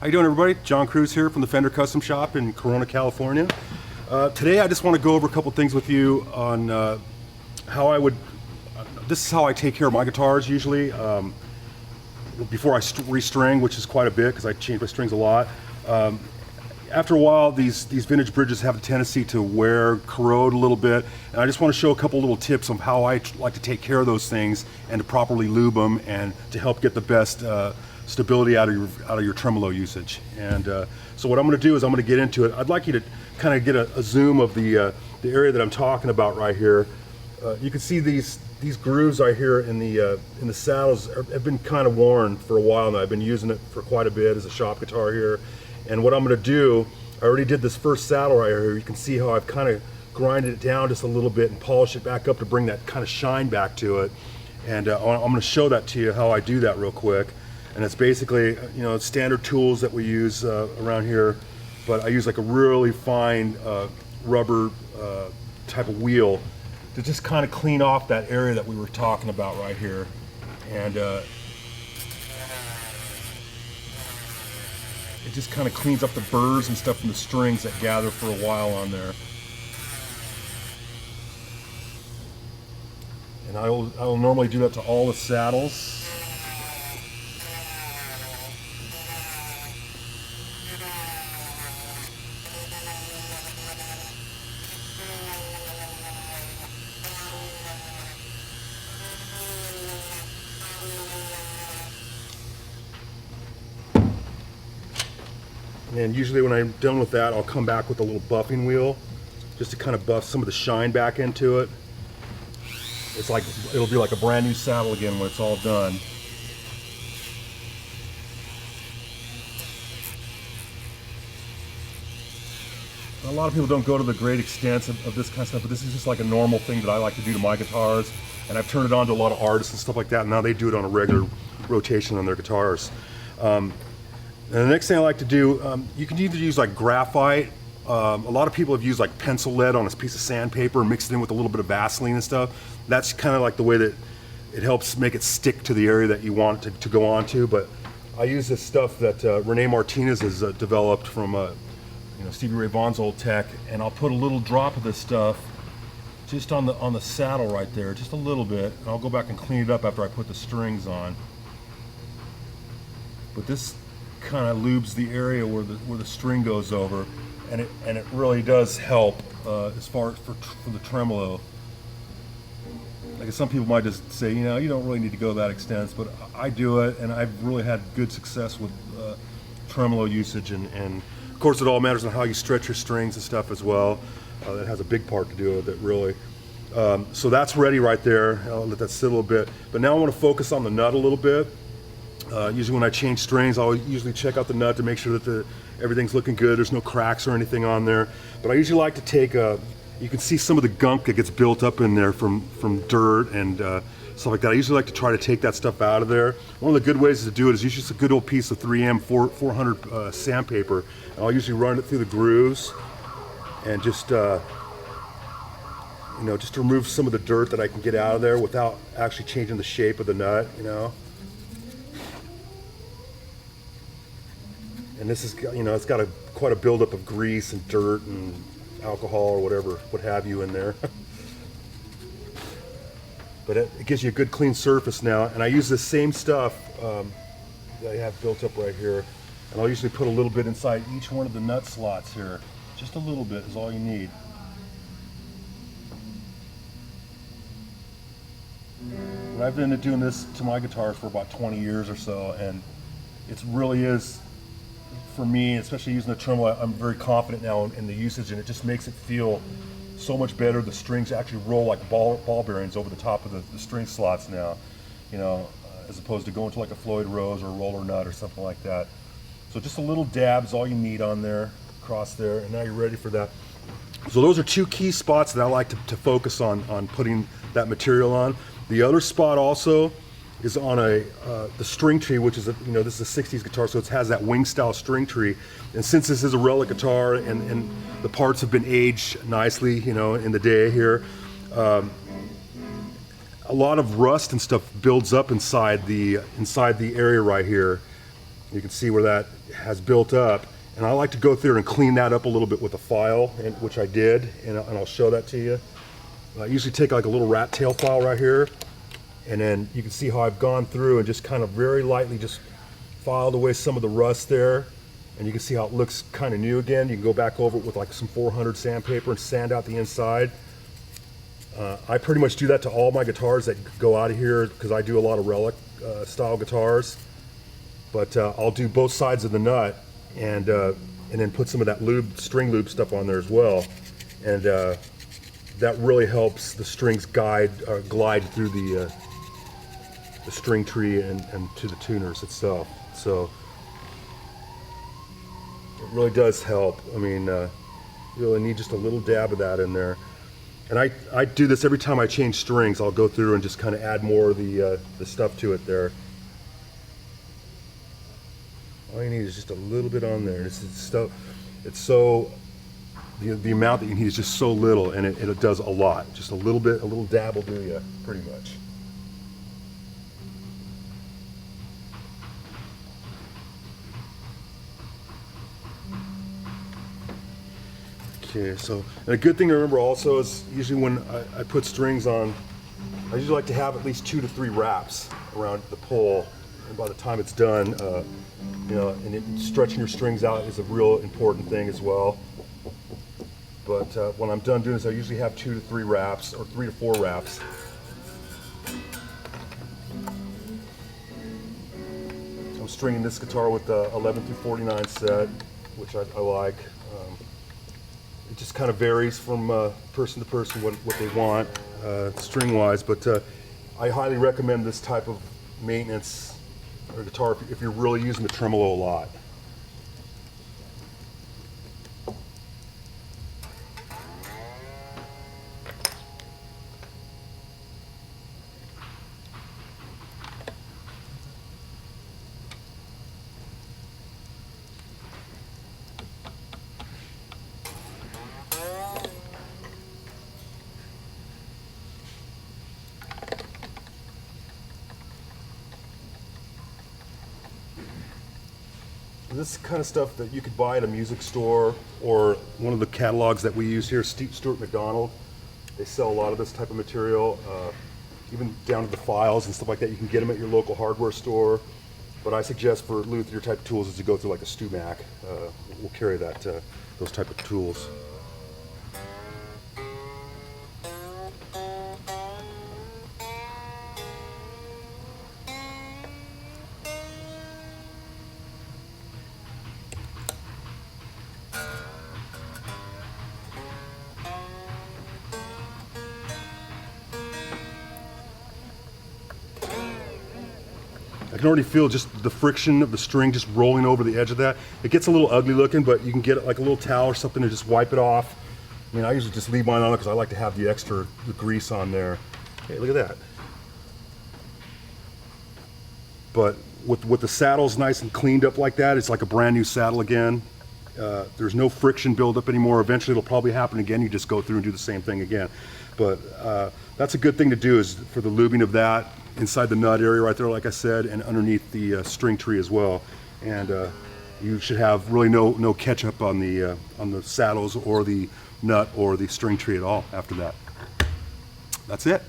How you doing, everybody? John Cruz here from the Fender Custom Shop in Corona, California. Today I just want to go over a couple things with you on how I would, this is how I take care of my guitars usually. Before I restring, which is quite a bit because I change my strings a lot. After a while, these vintage bridges have a tendency to wear, corrode a little bit, and I just want to show a couple little tips on how I like to take care of those things and to properly lube them and to help get the best stability out of your tremolo usage. And so what I'm going to do is I'm going to get into it. I'd like you to kind of get a zoom of the area that I'm talking about right here. You can see these grooves right here in the saddles have been kind of worn for a while now. I've been using it for quite a bit as a shop guitar here. And what I'm going to do, I already did this first saddle right here. You can see how I've kind of grinded it down just a little bit and polished it back up to bring that kind of shine back to it. And I'm going to show that to you how I do that real quick. And it's basically, you know, standard tools that we use around here, but I use like a really fine rubber type of wheel to just kind of clean off that area that we were talking about right here. And it just kind of cleans up the burrs and stuff from the strings that gather for a while on there. And I will normally do that to all the saddles. And usually when I'm done with that, I'll come back with a little buffing wheel just to kind of buff some of the shine back into it. It's like, it'll be like a brand new saddle again when it's all done. A lot of people don't go to the great extents of this kind of stuff, but this is just like a normal thing that I like to do to my guitars. And I've turned it on to a lot of artists and stuff like that, and now they do it on a regular rotation on their guitars. And the next thing I like to do, you can either use like graphite. A lot of people have used like pencil lead on a piece of sandpaper and mixed it in with a little bit of Vaseline and stuff. That's kind of like the way that it helps make it stick to the area that you want it to go onto. But I use this stuff that Rene Martinez has developed from Stevie Ray Vaughan's old tech, and I'll put a little drop of this stuff just on the saddle right there, just a little bit, and I'll go back and clean it up after I put the strings on. But this kind of lubes the area where the string goes over, and it really does help as far as for the tremolo. Like some people might just say, you know, you don't really need to go that extent, but I do it, and I've really had good success with tremolo usage, and of course it all matters on how you stretch your strings and stuff as well. That has a big part to do with it, really. So that's ready right there. I'll let that sit a little bit, but now I want to focus on the nut a little bit. Usually when I change strings, I'll usually check out the nut to make sure that everything's looking good, there's no cracks or anything on there. But I usually like to take you can see some of the gunk that gets built up in there from dirt and stuff like that. I usually like to try to take that stuff out of there. One of the good ways to do it is usually just a good old piece of 3M 400 sandpaper. And I'll usually run it through the grooves and just just to remove some of the dirt that I can get out of there without actually changing the shape of the nut, you know. And this is, it's got quite a buildup of grease and dirt and alcohol or whatever, what have you in there. But it gives you a good clean surface now. And I use the same stuff that I have built up right here. And I'll usually put a little bit inside each one of the nut slots here. Just a little bit is all you need. And I've been doing this to my guitars for about 20 years or so, and it really is, for me, especially using the tremolo, I'm very confident now in the usage, and it just makes it feel so much better. The strings actually roll like ball bearings over the top of the string slots now, as opposed to going to like a Floyd Rose or a roller nut or something like that. So just a little dab is all you need on there, across there, and now you're ready for that. So those are two key spots that I like to focus on putting that material on. The other spot also is on the string tree, which is this is a 60s guitar, so it has that wing style string tree. And since this is a relic guitar and the parts have been aged nicely, in the day here, a lot of rust and stuff builds up inside the area right here. You can see where that has built up. And I like to go through and clean that up a little bit with a file, which I did, and I'll show that to you. I usually take like a little rat tail file right here, and then you can see how I've gone through and just kind of very lightly just filed away some of the rust there. And you can see how it looks kind of new again. You can go back over it with like some 400 sandpaper and sand out the inside. I pretty much do that to all my guitars that go out of here because I do a lot of relic style guitars. But I'll do both sides of the nut and then put some of that string lube stuff on there as well. And that really helps the strings glide through the string tree and to the tuners itself. So it really does help. I mean, you really need just a little dab of that in there. And I do this every time I change strings. I'll go through and just kind of add more of the stuff to it there. All you need is just a little bit on there. The amount that you need is just so little, and it does a lot. Just a little bit, a little dab will do you, pretty much. Okay, so, and a good thing to remember also is usually when I put strings on, I usually like to have at least 2 to 3 wraps around the pole, and by the time it's done, you know, and stretching your strings out is a real important thing as well. But when I'm done doing this, I usually have 2 to 3 wraps, or 3 to 4 wraps. I'm stringing this guitar with the 11 through 49 set, which I like. It just kind of varies from person to person what they want string-wise, but I highly recommend this type of maintenance or guitar if you're really using the tremolo a lot. This kind of stuff that you could buy at a music store or one of the catalogs that we use here, Stuart McDonald. They sell a lot of this type of material, even down to the files and stuff like that. You can get them at your local hardware store. But I suggest for luthier type tools is to go through like a StewMac. We'll carry that those type of tools. I can already feel just the friction of the string just rolling over the edge of that. It gets a little ugly looking, but you can get like a little towel or something to just wipe it off. I mean, I usually just leave mine on it because I like to have the grease on there. Hey, look at that. But with the saddles nice and cleaned up like that, it's like a brand new saddle again. There's no friction buildup anymore. Eventually it'll probably happen again. You just go through and do the same thing again. But that's a good thing to do is for the lubing of that inside the nut area right there, like I said, and underneath the string tree as well. And you should have really no catch up on the saddles or the nut or the string tree at all after that. That's it.